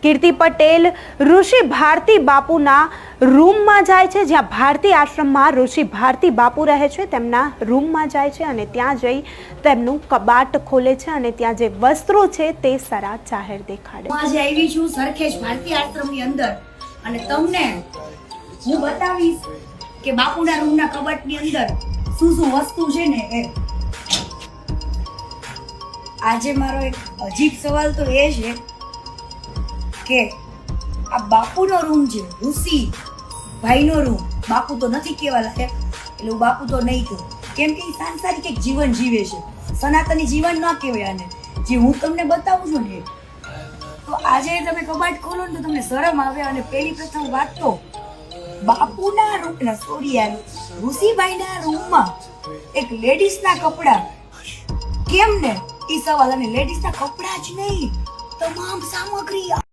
કીર્તિ પટેલ ઋષિ ભારતી બાપુના રૂમમાં જાય છે, જ્યાં ભારતી આશ્રમમાં ઋષિ ભારતી બાપુ રહે છે તેમના રૂમમાં જાય છે અને ત્યાં જઈ તેમનું કબાટ ખોલે છે અને ત્યાં જે વસ્ત્રો છે તે સારા જાહેર દેખાડે. હું આજે આવી છું સરખેજ ભારતી આશ્રમની અંદર અને તમને હું બતાવીશ કે બાપુના રૂમના કબાટની અંદર શું શું વસ્તુ છે ને એ. આજે મારો એક અજીબ સવાલ તો એ છે કે આ બાપુનો રૂમ છે, ઋષિ ભાઈનો રૂમ. બાપુ તો નથી કહેવા લાયક, એટલે હું બાપુ તો નહીં કહું, કેમ કે સાંસારિક એક જીવન જીવે છે, સનાતની જીવન ન કહેવાય આને. જે હું તમને બતાવું છું ને, તો આજે તમે કબાટ ખોલો ને તો તમને શરમ આવે. અને પહેલી પ્રથમ વાત તો બાપુના રૂમના ઋષિભાઈના રૂમમાં એક લેડીઝના કપડા કેમ ને એ સવાલ. અને લેડીઝના કપડા જ નહીં, તમામ સામગ્રી